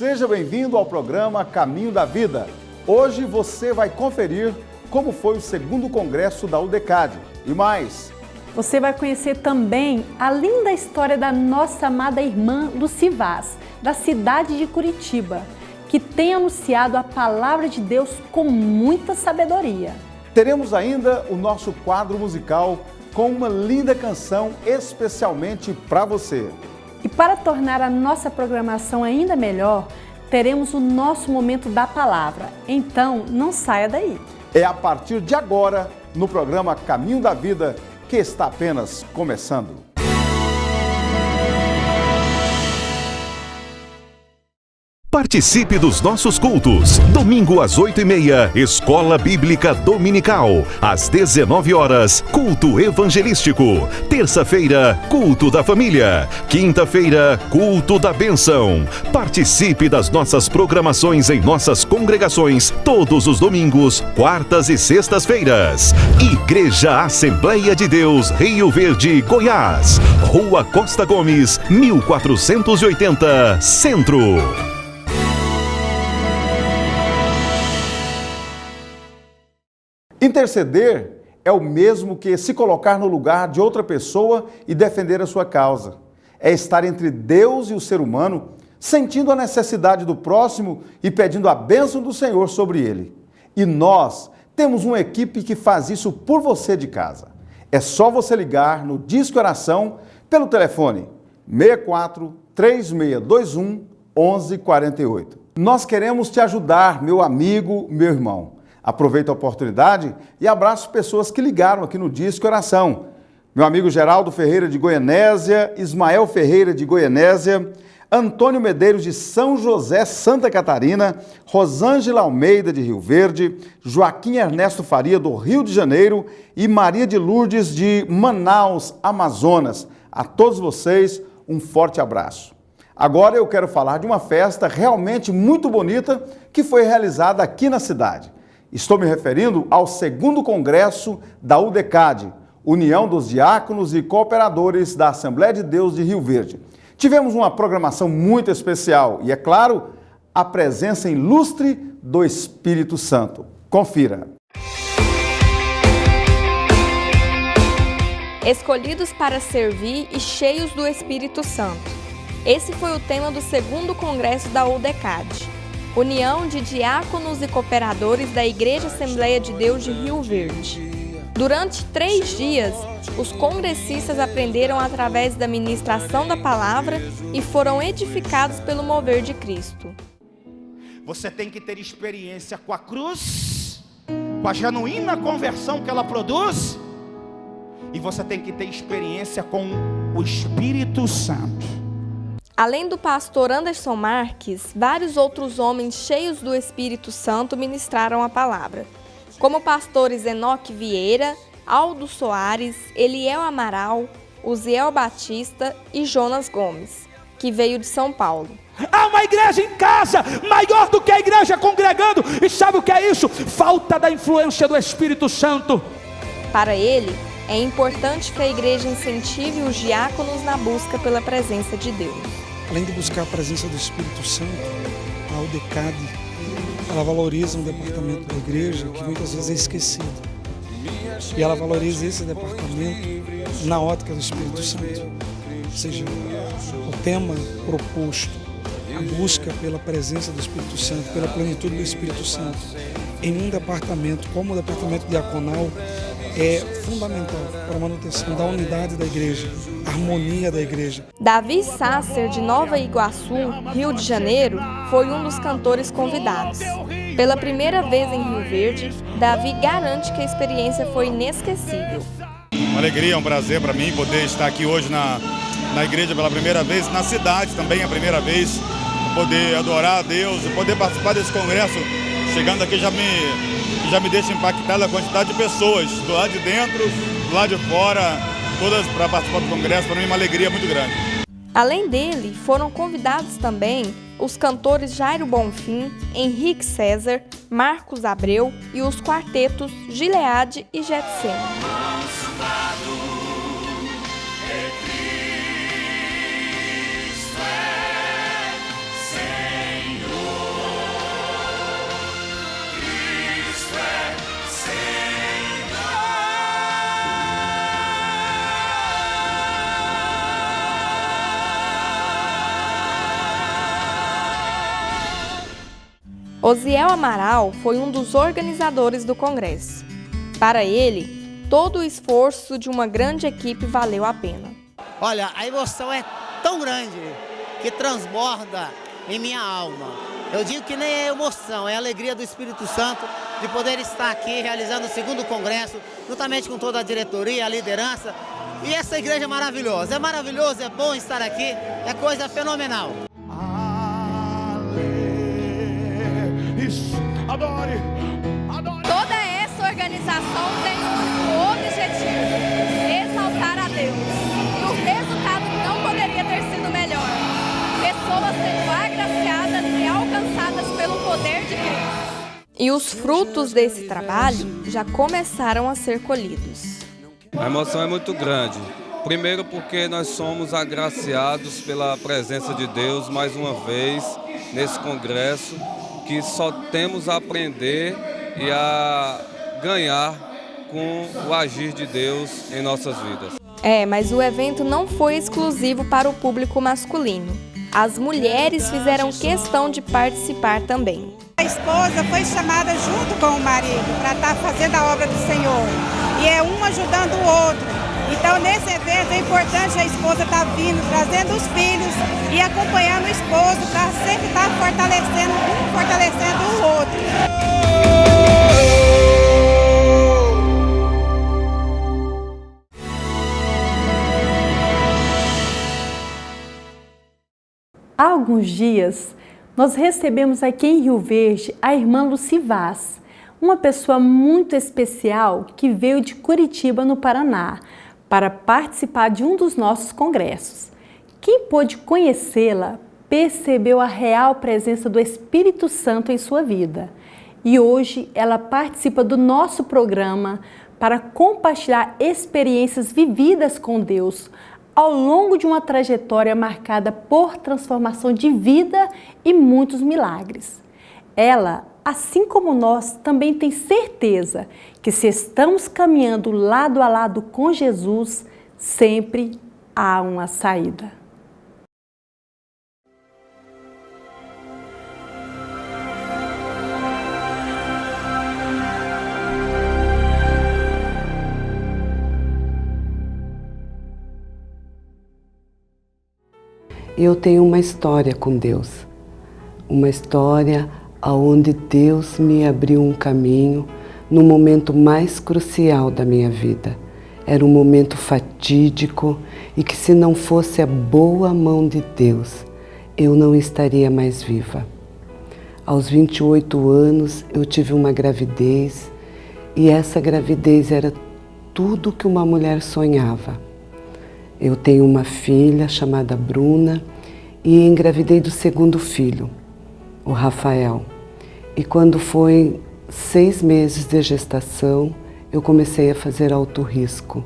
Seja bem-vindo ao programa Caminho da Vida. Hoje você vai conferir como foi o segundo congresso da UDECAD. E mais, você vai conhecer também a linda história da nossa amada irmã Lucy Vaz, da cidade de Curitiba, que tem anunciado a palavra de Deus com muita sabedoria. Teremos ainda o nosso quadro musical com uma linda canção especialmente para você. E para tornar a nossa programação ainda melhor, teremos o nosso momento da palavra. Então, não saia daí. É a partir de agora, no programa Caminho da Vida, que está apenas começando. Participe dos nossos cultos. Domingo às 8h30, Escola Bíblica Dominical. Às 19 horas, culto evangelístico. Terça-feira, culto da família. Quinta-feira, culto da bênção. Participe das nossas programações em nossas congregações todos os domingos, quartas e sextas-feiras. Igreja Assembleia de Deus, Rio Verde, Goiás. Rua Costa Gomes, 1480, Centro. Interceder é o mesmo que se colocar no lugar de outra pessoa e defender a sua causa. É estar entre Deus e o ser humano, sentindo a necessidade do próximo e pedindo a bênção do Senhor sobre ele. E nós temos uma equipe que faz isso por você de casa. É só você ligar no Disque Oração pelo telefone 64 3621 1148. Nós queremos te ajudar, meu amigo, meu irmão. Aproveito a oportunidade e abraço pessoas que ligaram aqui no Disque Oração. Meu amigo Geraldo Ferreira de Goianésia, Ismael Ferreira de Goianésia, Antônio Medeiros de São José, Santa Catarina, Rosângela Almeida de Rio Verde, Joaquim Ernesto Faria do Rio de Janeiro e Maria de Lourdes de Manaus, Amazonas. A todos vocês, um forte abraço. Agora eu quero falar de uma festa realmente muito bonita que foi realizada aqui na cidade. Estou me referindo ao segundo congresso da UDECAD, União dos Diáconos e Cooperadores da Assembleia de Deus de Rio Verde. Tivemos uma programação muito especial e, é claro, a presença ilustre do Espírito Santo. Confira. Escolhidos para servir e cheios do Espírito Santo. Esse foi o tema do segundo congresso da UDECAD. União de Diáconos e Cooperadores da Igreja Assembleia de Deus de Rio Verde. Durante 3 dias, os congressistas aprenderam através da ministração da palavra e foram edificados pelo mover de Cristo. Você tem que ter experiência com a cruz, com a genuína conversão que ela produz, e você tem que ter experiência com o Espírito Santo. Além do pastor Anderson Marques, vários outros homens cheios do Espírito Santo ministraram a palavra, como pastores Enoque Vieira, Aldo Soares, Eliel Amaral, Uziel Batista e Jonas Gomes, que veio de São Paulo. Há uma igreja em casa, maior do que a igreja congregando, e sabe o que é isso? Falta da influência do Espírito Santo. Para ele, é importante que a igreja incentive os diáconos na busca pela presença de Deus. Além de buscar a presença do Espírito Santo, a UDECAD, ela valoriza um departamento da igreja que muitas vezes é esquecido. E ela valoriza esse departamento na ótica do Espírito Santo. Ou seja, o tema proposto, a busca pela presença do Espírito Santo, pela plenitude do Espírito Santo, em um departamento como o departamento diaconal, é fundamental para a manutenção da unidade da igreja, a harmonia da igreja. Davi Sasser, de Nova Iguaçu, Rio de Janeiro, foi um dos cantores convidados. Pela primeira vez em Rio Verde, Davi garante que a experiência foi inesquecível. Uma alegria, um prazer para mim poder estar aqui hoje na igreja pela primeira vez, na cidade também a primeira vez, poder adorar a Deus e poder participar desse congresso. Chegando aqui já me deixa impactado a quantidade de pessoas, do lado de dentro, do lado de fora, todas para participar do congresso. Para mim é uma alegria muito grande. Além dele, foram convidados também os cantores Jairo Bonfim, Henrique César, Marcos Abreu e os quartetos Gileade e Getsêmani. Osiel Amaral foi um dos organizadores do congresso. Para ele, todo o esforço de uma grande equipe valeu a pena. Olha, a emoção é tão grande que transborda em minha alma. Eu digo que nem é emoção, é a alegria do Espírito Santo de poder estar aqui realizando o 2º congresso, juntamente com toda a diretoria, a liderança. E essa igreja é maravilhosa, é bom estar aqui, é coisa fenomenal. Isso, adore, adore. Toda essa organização tem um objetivo: exaltar a Deus. E o resultado não poderia ter sido melhor. Pessoas sendo agraciadas e alcançadas pelo poder de Cristo. E os frutos desse trabalho já começaram a ser colhidos. A emoção é muito grande. Primeiro porque nós somos agraciados pela presença de Deus mais uma vez nesse congresso, que só temos a aprender e a ganhar com o agir de Deus em nossas vidas. Mas o evento não foi exclusivo para o público masculino. As mulheres fizeram questão de participar também. A esposa foi chamada junto com o marido para estar fazendo a obra do Senhor. E é um ajudando o outro. Então, nesse evento é importante a esposa estar vindo, trazendo os filhos e acompanhando o esposo para sempre estar fortalecendo um, fortalecendo o outro. Há alguns dias, nós recebemos aqui em Rio Verde a irmã Lucy Vaz, uma pessoa muito especial que veio de Curitiba, no Paraná, para participar de um dos nossos congressos. Quem pôde conhecê-la percebeu a real presença do Espírito Santo em sua vida. E hoje ela participa do nosso programa para compartilhar experiências vividas com Deus ao longo de uma trajetória marcada por transformação de vida e muitos milagres. Ela, assim como nós, também tem certeza que se estamos caminhando lado a lado com Jesus, sempre há uma saída. Eu tenho uma história com Deus, uma história onde Deus me abriu um caminho no momento mais crucial da minha vida. Era um momento fatídico e que, se não fosse a boa mão de Deus, eu não estaria mais viva. Aos 28 anos eu tive uma gravidez e essa gravidez era tudo que uma mulher sonhava. Eu tenho uma filha chamada Bruna e engravidei do 2º filho, o Rafael. E quando foi 6 meses de gestação, eu comecei a fazer alto risco.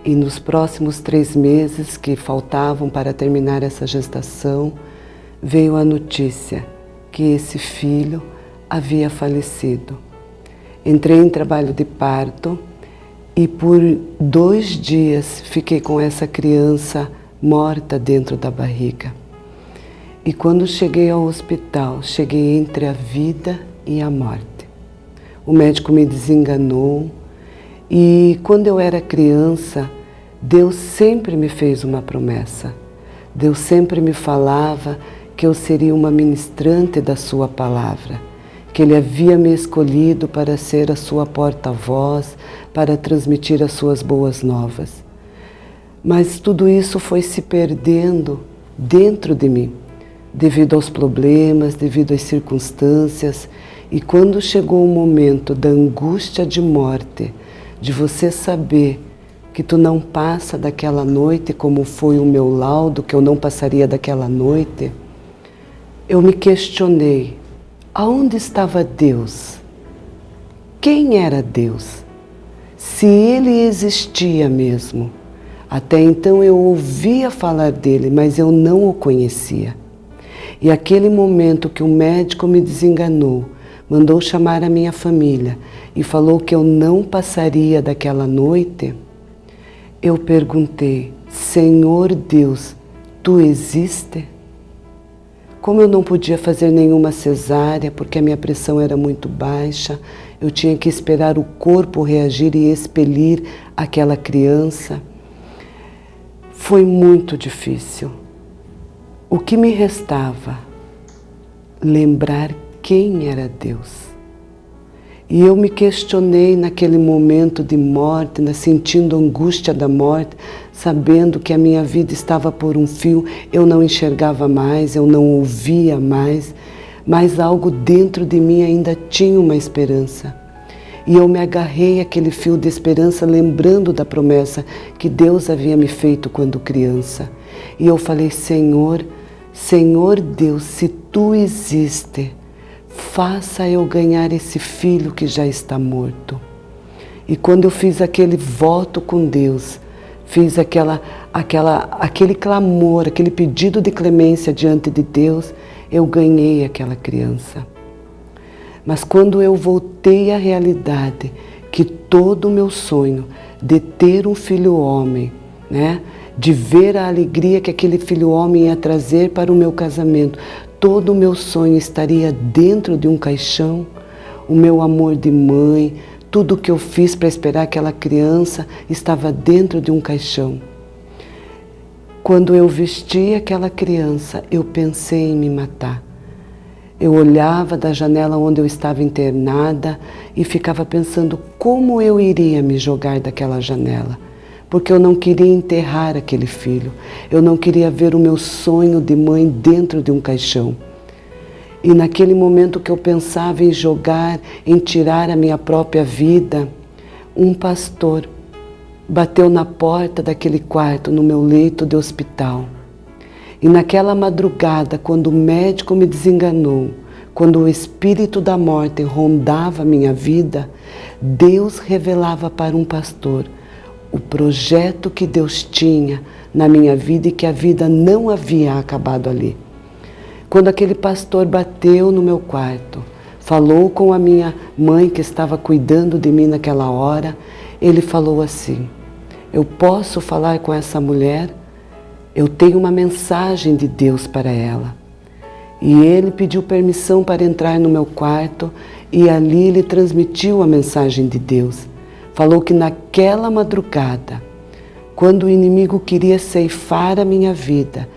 E nos próximos 3 meses que faltavam para terminar essa gestação, veio a notícia que esse filho havia falecido. Entrei em trabalho de parto e por 2 dias fiquei com essa criança morta dentro da barriga. E quando cheguei ao hospital, cheguei entre a vida e a morte. O médico me desenganou e quando eu era criança, Deus sempre me fez uma promessa. Deus sempre me falava que eu seria uma ministrante da sua palavra, que Ele havia me escolhido para ser a sua porta-voz, para transmitir as suas boas novas. Mas tudo isso foi se perdendo dentro de mim, devido aos problemas, devido às circunstâncias. E quando chegou o momento da angústia de morte, de você saber que tu não passa daquela noite, como foi o meu laudo, que eu não passaria daquela noite, eu me questionei, aonde estava Deus? Quem era Deus? Se Ele existia mesmo. Até então eu ouvia falar dele, mas eu não o conhecia. E aquele momento que o médico me desenganou, mandou chamar a minha família e falou que eu não passaria daquela noite, eu perguntei, Senhor Deus, Tu existe? Como eu não podia fazer nenhuma cesárea, porque a minha pressão era muito baixa, eu tinha que esperar o corpo reagir e expelir aquela criança. Foi muito difícil. O que me restava? Lembrar quem era Deus. E eu me questionei naquele momento de morte, sentindo a angústia da morte, sabendo que a minha vida estava por um fio, eu não enxergava mais, eu não ouvia mais, mas algo dentro de mim ainda tinha uma esperança. E eu me agarrei àquele fio de esperança, lembrando da promessa que Deus havia me feito quando criança. E eu falei, Senhor, Senhor Deus, se Tu existe, faça eu ganhar esse filho que já está morto. E quando eu fiz aquele voto com Deus, fiz aquele clamor, aquele pedido de clemência diante de Deus, eu ganhei aquela criança. Mas quando eu voltei à realidade, que todo o meu sonho de ter um filho homem, de ver a alegria que aquele filho homem ia trazer para o meu casamento, todo o meu sonho estaria dentro de um caixão, o meu amor de mãe, tudo o que eu fiz para esperar aquela criança estava dentro de um caixão. Quando eu vesti aquela criança, eu pensei em me matar. Eu olhava da janela onde eu estava internada e ficava pensando como eu iria me jogar daquela janela. Porque eu não queria enterrar aquele filho. Eu não queria ver o meu sonho de mãe dentro de um caixão. E naquele momento que eu pensava em jogar, em tirar a minha própria vida, um pastor bateu na porta daquele quarto, no meu leito de hospital. E naquela madrugada, quando o médico me desenganou, quando o espírito da morte rondava a minha vida, Deus revelava para um pastor o projeto que Deus tinha na minha vida e que a vida não havia acabado ali. Quando aquele pastor bateu no meu quarto, falou com a minha mãe que estava cuidando de mim naquela hora, ele falou assim, eu posso falar com essa mulher? Eu tenho uma mensagem de Deus para ela. E ele pediu permissão para entrar no meu quarto e ali ele transmitiu a mensagem de Deus. Falou que naquela madrugada, quando o inimigo queria ceifar a minha vida,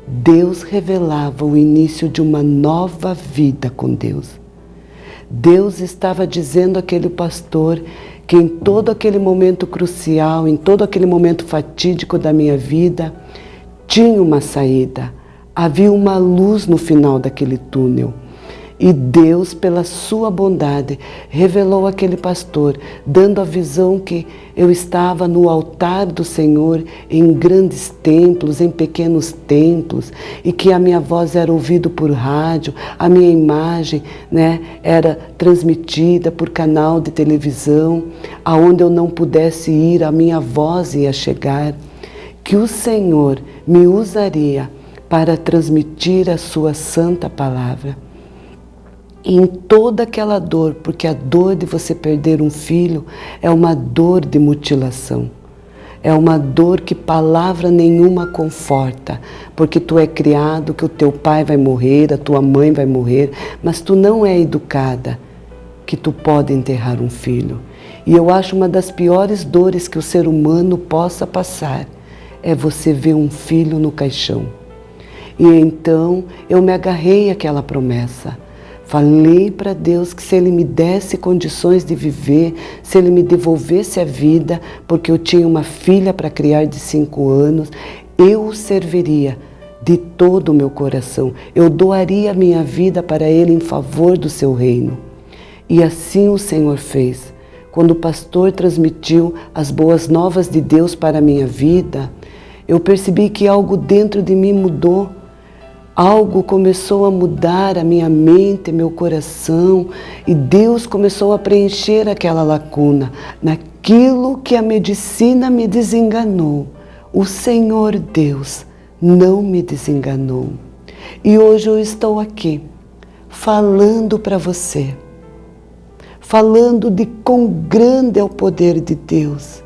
Deus revelava o início de uma nova vida com Deus. Deus estava dizendo àquele pastor que em todo aquele momento crucial, em todo aquele momento fatídico da minha vida, tinha uma saída, havia uma luz no final daquele túnel. E Deus, pela sua bondade, revelou àquele pastor, dando a visão que eu estava no altar do Senhor, em grandes templos, em pequenos templos, e que a minha voz era ouvida por rádio, a minha imagem era transmitida por canal de televisão, aonde eu não pudesse ir, a minha voz ia chegar, que o Senhor me usaria para transmitir a sua santa palavra. E em toda aquela dor, porque a dor de você perder um filho é uma dor de mutilação. É uma dor que palavra nenhuma conforta, porque tu é criado que o teu pai vai morrer, a tua mãe vai morrer, mas tu não é educada que tu pode enterrar um filho. E eu acho uma das piores dores que o ser humano possa passar, é você ver um filho no caixão. E então eu me agarrei àquela promessa. Falei para Deus que se Ele me desse condições de viver, se Ele me devolvesse a vida, porque eu tinha uma filha para criar de 5 anos, eu o serviria de todo o meu coração. Eu doaria a minha vida para Ele em favor do seu reino. E assim o Senhor fez. Quando o pastor transmitiu as boas novas de Deus para a minha vida, eu percebi que algo dentro de mim mudou. Algo começou a mudar a minha mente, meu coração, e Deus começou a preencher aquela lacuna. Naquilo que a medicina me desenganou, o Senhor Deus não me desenganou. E hoje eu estou aqui, falando para você, falando de quão grande é o poder de Deus.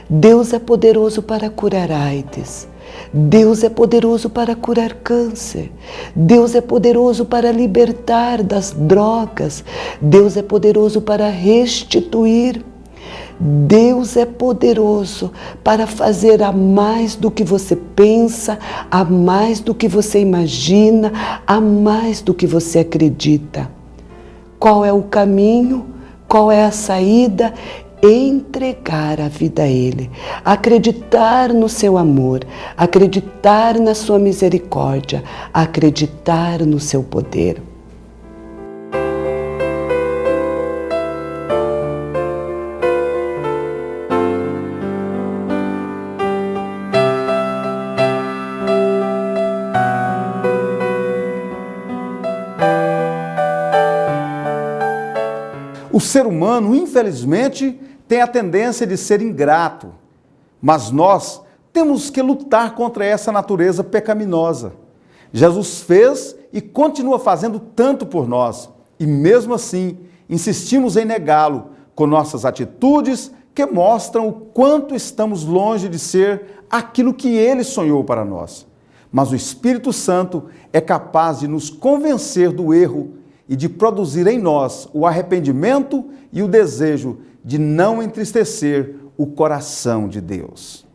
Deus é poderoso para curar AIDS. Deus é poderoso para curar câncer. Deus é poderoso para libertar das drogas. Deus é poderoso para restituir. Deus é poderoso para fazer a mais do que você pensa, a mais do que você imagina, a mais do que você acredita. Qual é o caminho? Qual é a saída? Entregar a vida a Ele, acreditar no seu amor, acreditar na sua misericórdia, acreditar no seu poder. O ser humano, infelizmente, tem a tendência de ser ingrato, mas nós temos que lutar contra essa natureza pecaminosa. Jesus fez e continua fazendo tanto por nós, e mesmo assim insistimos em negá-lo com nossas atitudes que mostram o quanto estamos longe de ser aquilo que Ele sonhou para nós. Mas o Espírito Santo é capaz de nos convencer do erro e de produzir em nós o arrependimento e o desejo de não entristecer o coração de Deus.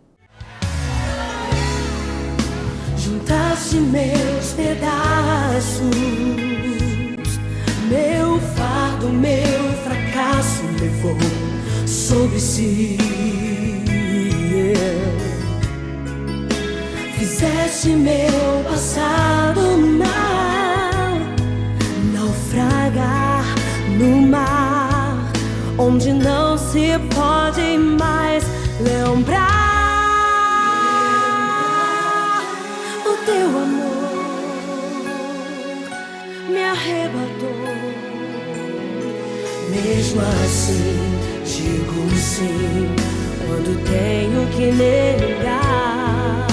Juntaste meus pedaços, meu fardo, meu fracasso levou sobre si. Fizeste meu passado mal naufragar no mar, onde não se pode mais lembrar. O teu amor me arrebatou. Mesmo assim, digo sim, quando tenho que negar.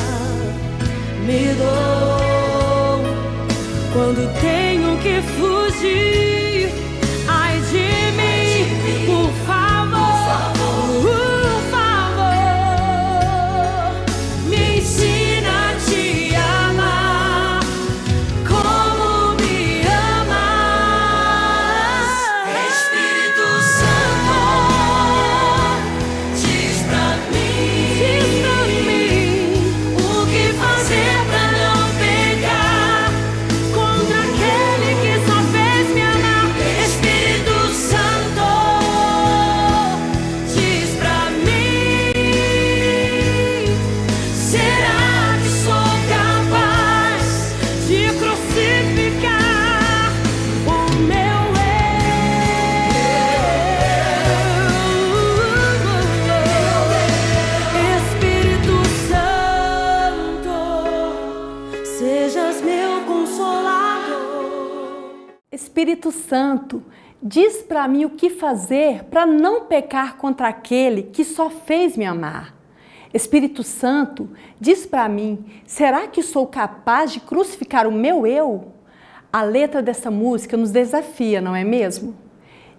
Me dou quando tenho que fugir. Ai de mim, por favor, por favor, me ensina a te amar como me amas. Espírito Santo, diz pra mim o que fazer pra não pecar contra aquele que só fez me amar. Espírito Santo, diz pra mim, será que sou capaz de crucificar o meu eu? Espírito Santo, sejas meu consolador. Espírito Santo, diz para mim o que fazer para não pecar contra aquele que só fez me amar. Espírito Santo, diz para mim, será que sou capaz de crucificar o meu eu? A letra dessa música nos desafia, não é mesmo?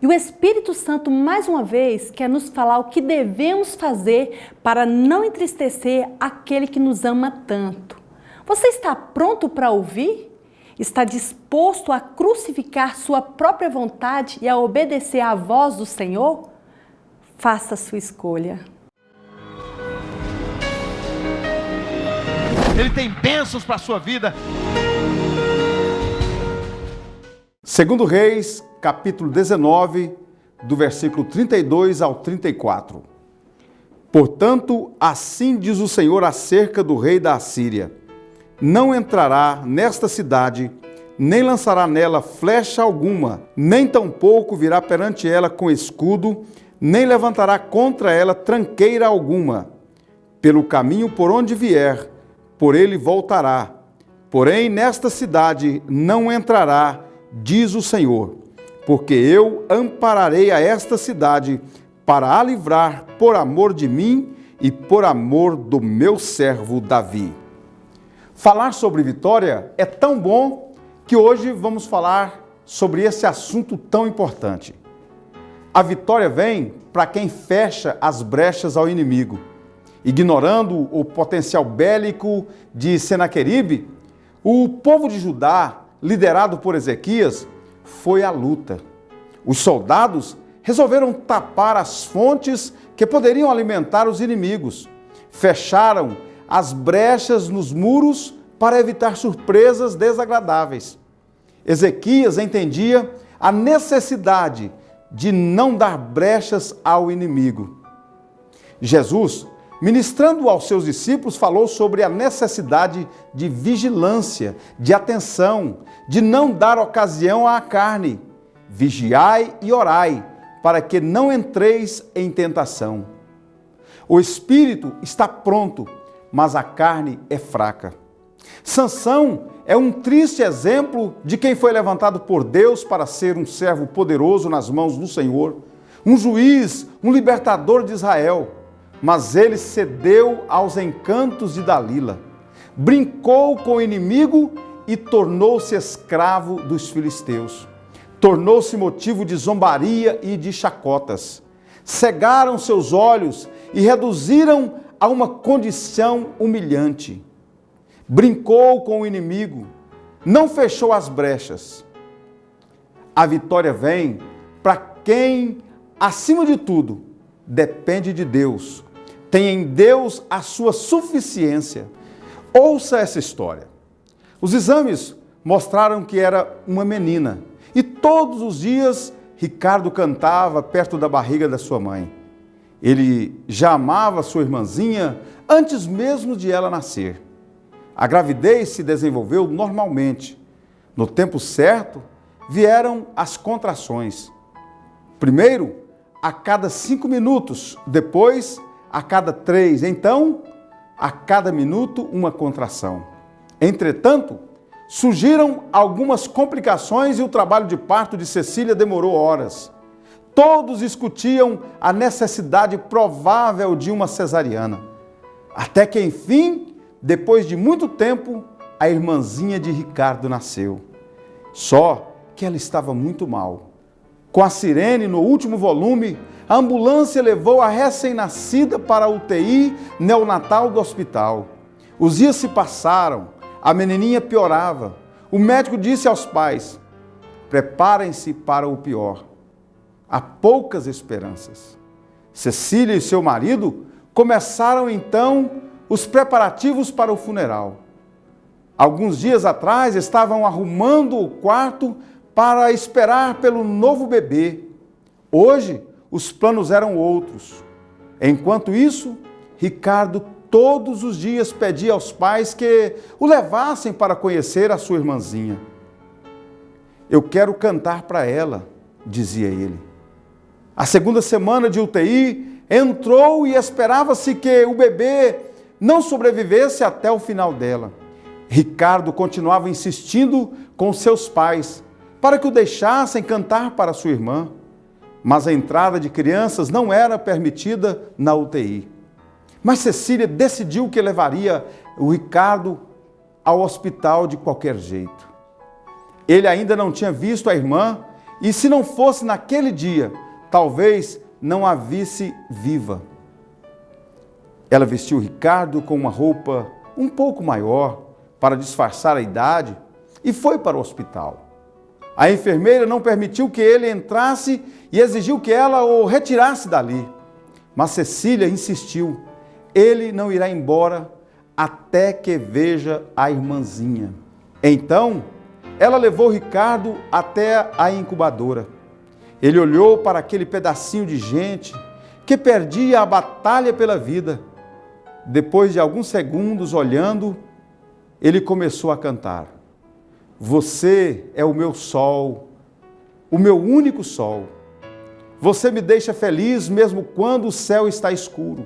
E o Espírito Santo, mais uma vez, quer nos falar o que devemos fazer para não entristecer aquele que nos ama tanto. Você está pronto para ouvir? Está disposto a crucificar sua própria vontade e a obedecer à voz do Senhor? Faça a sua escolha. Ele tem bênçãos para a sua vida. Segundo Reis, capítulo 19, do versículo 32 ao 34. Portanto, assim diz o Senhor acerca do rei da Assíria: não entrará nesta cidade, nem lançará nela flecha alguma, nem tampouco virá perante ela com escudo, nem levantará contra ela tranqueira alguma. Pelo caminho por onde vier, por ele voltará. Porém, nesta cidade não entrará, diz o Senhor, porque eu ampararei a esta cidade para a livrar por amor de mim e por amor do meu servo Davi. Falar sobre vitória é tão bom que hoje vamos falar sobre esse assunto tão importante. A vitória vem para quem fecha as brechas ao inimigo. Ignorando o potencial bélico de Senaqueribe, o povo de Judá, liderado por Ezequias, foi à luta. Os soldados resolveram tapar as fontes que poderiam alimentar os inimigos. Fecharam as brechas nos muros para evitar surpresas desagradáveis. Ezequias entendia a necessidade de não dar brechas ao inimigo. Jesus, ministrando aos seus discípulos, falou sobre a necessidade de vigilância, de atenção, de não dar ocasião à carne. Vigiai e orai, para que não entreis em tentação. O espírito está pronto, mas a carne é fraca. Sansão é um triste exemplo de quem foi levantado por Deus para ser um servo poderoso nas mãos do Senhor, um juiz, um libertador de Israel. Mas ele cedeu aos encantos de Dalila, brincou com o inimigo e tornou-se escravo dos filisteus. Tornou-se motivo de zombaria e de chacotas. Cegaram seus olhos e reduziram a uma condição humilhante. Brincou com o inimigo, não fechou as brechas. A vitória vem para quem, acima de tudo, depende de Deus. Tem em Deus a sua suficiência. Ouça essa história. Os exames mostraram que era uma menina. E todos os dias Ricardo cantava perto da barriga da sua mãe. Ele já amava sua irmãzinha antes mesmo de ela nascer. A gravidez se desenvolveu normalmente. No tempo certo, vieram as contrações. Primeiro, a cada 5 minutos, depois, a cada 3, então, a cada minuto, uma contração. Entretanto, surgiram algumas complicações e o trabalho de parto de Cecília demorou horas. Todos discutiam a necessidade provável de uma cesariana. Até que, enfim, depois de muito tempo, a irmãzinha de Ricardo nasceu. Só que ela estava muito mal. Com a sirene no último volume, a ambulância levou a recém-nascida para a UTI neonatal do hospital. Os dias se passaram, a menininha piorava. O médico disse aos pais: preparem-se para o pior. Há poucas esperanças. Cecília e seu marido começaram então os preparativos para o funeral. Alguns dias atrás estavam arrumando o quarto para esperar pelo novo bebê. Hoje, os planos eram outros. Enquanto isso, Ricardo todos os dias pedia aos pais que o levassem para conhecer a sua irmãzinha. Eu quero cantar para ela, dizia ele. A segunda semana de UTI entrou e esperava-se que o bebê não sobrevivesse até o final dela. Ricardo continuava insistindo com seus pais para que o deixassem cantar para sua irmã, mas a entrada de crianças não era permitida na UTI. Mas Cecília decidiu que levaria o Ricardo ao hospital de qualquer jeito. Ele ainda não tinha visto a irmã e, se não fosse naquele dia, talvez não a visse viva. Ela vestiu Ricardo com uma roupa um pouco maior para disfarçar a idade e foi para o hospital. A enfermeira não permitiu que ele entrasse e exigiu que ela o retirasse dali. Mas Cecília insistiu: ele não irá embora até que veja a irmãzinha. Então, ela levou Ricardo até a incubadora. Ele olhou para aquele pedacinho de gente que perdia a batalha pela vida. Depois de alguns segundos olhando, ele começou a cantar: você é o meu sol, o meu único sol. Você me deixa feliz mesmo quando o céu está escuro.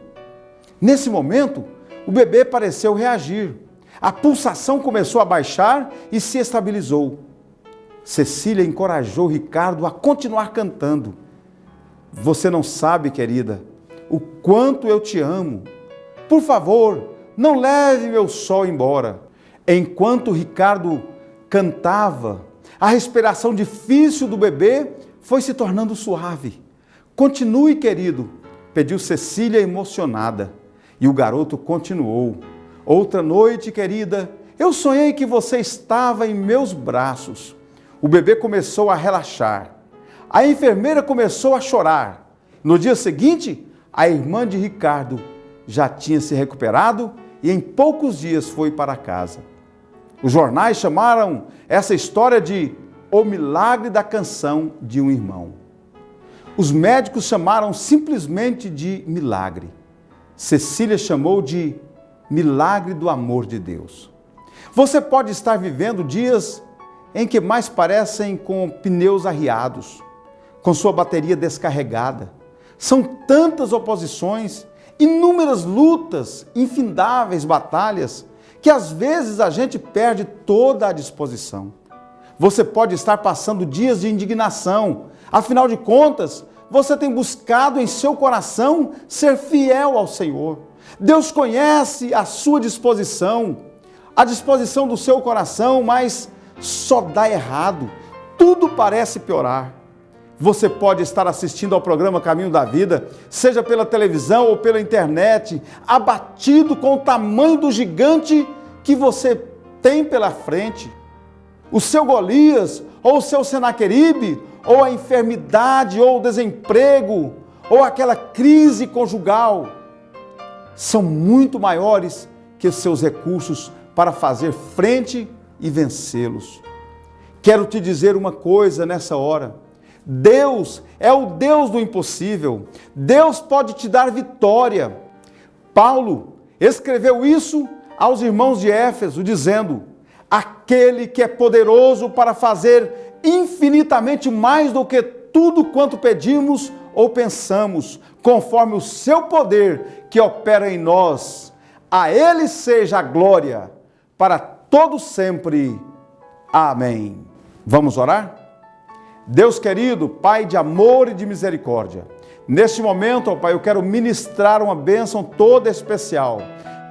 Nesse momento, o bebê pareceu reagir. A pulsação começou a baixar e se estabilizou. Cecília encorajou Ricardo a continuar cantando. Você não sabe, querida, o quanto eu te amo. Por favor, não leve meu sol embora. Enquanto Ricardo cantava, a respiração difícil do bebê foi se tornando suave. Continue, querido, pediu Cecília emocionada. E o garoto continuou: outra noite, querida, eu sonhei que você estava em meus braços. O bebê começou a relaxar. A enfermeira começou a chorar. No dia seguinte, a irmã de Ricardo já tinha se recuperado e em poucos dias foi para casa. Os jornais chamaram essa história de O Milagre da Canção de um Irmão. Os médicos chamaram simplesmente de milagre. Cecília chamou de milagre do amor de Deus. Você pode estar vivendo dias em que mais parecem com pneus arriados, com sua bateria descarregada. São tantas oposições, inúmeras lutas, infindáveis batalhas, que às vezes a gente perde toda a disposição. Você pode estar passando dias de indignação, afinal de contas, você tem buscado em seu coração ser fiel ao Senhor. Deus conhece a sua disposição, a disposição do seu coração, mas só dá errado. Tudo parece piorar. Você pode estar assistindo ao programa Caminho da Vida, seja pela televisão ou pela internet, abatido com o tamanho do gigante que você tem pela frente. O seu Golias, ou o seu Senaqueribe, ou a enfermidade, ou o desemprego, ou aquela crise conjugal, são muito maiores que os seus recursos para fazer frente e vencê-los. Quero te dizer uma coisa nessa hora: Deus é o Deus do impossível. Deus pode te dar vitória. Paulo escreveu isso aos irmãos de Éfeso, dizendo: aquele que é poderoso para fazer infinitamente mais do que tudo quanto pedimos ou pensamos, conforme o seu poder que opera em nós. A Ele seja a glória para todo sempre. Amém. Vamos orar? Deus querido, Pai de amor e de misericórdia, neste momento, ó Pai, eu quero ministrar uma bênção toda especial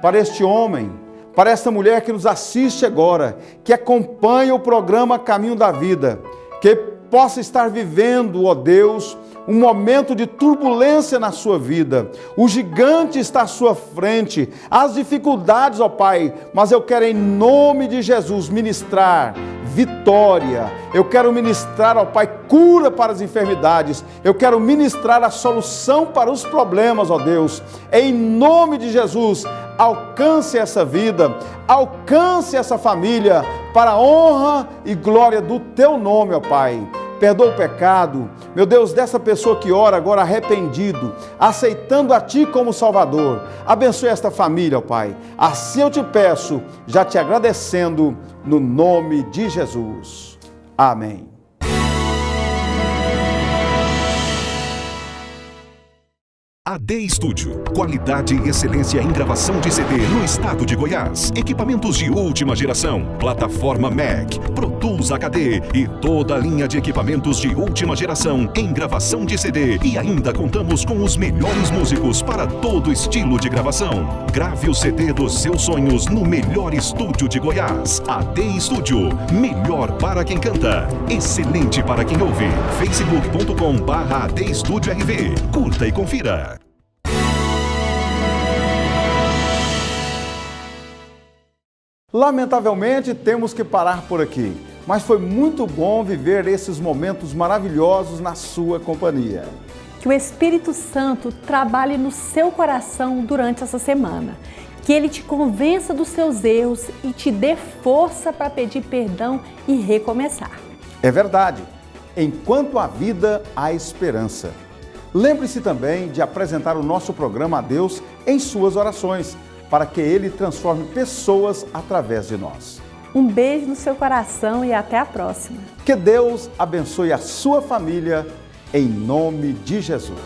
para este homem, para esta mulher que nos assiste agora, que acompanha o programa Caminho da Vida, que possa estar vivendo, ó Deus, um momento de turbulência na sua vida. O gigante está à sua frente, as dificuldades, ó Pai, mas eu quero em nome de Jesus ministrar vitória. Eu quero ministrar, ó Pai, cura para as enfermidades. Eu quero ministrar a solução para os problemas, ó Deus. Em nome de Jesus, alcance essa vida, alcance essa família, para a honra e glória do Teu nome, ó Pai. Perdoa o pecado, meu Deus, dessa pessoa que ora agora arrependido, aceitando a Ti como Salvador. Abençoe esta família, ó Pai. Assim eu te peço, já te agradecendo, no nome de Jesus. Amém. AD Studio, qualidade e excelência em gravação de CD no estado de Goiás. Equipamentos de última geração, plataforma Mac, Pro Tools HD e toda a linha de equipamentos de última geração em gravação de CD. E ainda contamos com os melhores músicos para todo estilo de gravação. Grave o CD dos seus sonhos no melhor estúdio de Goiás. AD Studio, melhor para quem canta, excelente para quem ouve. facebook.com/AD Studio RV. Curta e confira. Lamentavelmente, temos que parar por aqui, mas foi muito bom viver esses momentos maravilhosos na sua companhia. Que o Espírito Santo trabalhe no seu coração durante essa semana. Que ele te convença dos seus erros e te dê força para pedir perdão e recomeçar. É verdade. Enquanto há vida, há esperança. Lembre-se também de apresentar o nosso programa a Deus em suas orações, para que Ele transforme pessoas através de nós. Um beijo no seu coração e até a próxima. Que Deus abençoe a sua família, em nome de Jesus.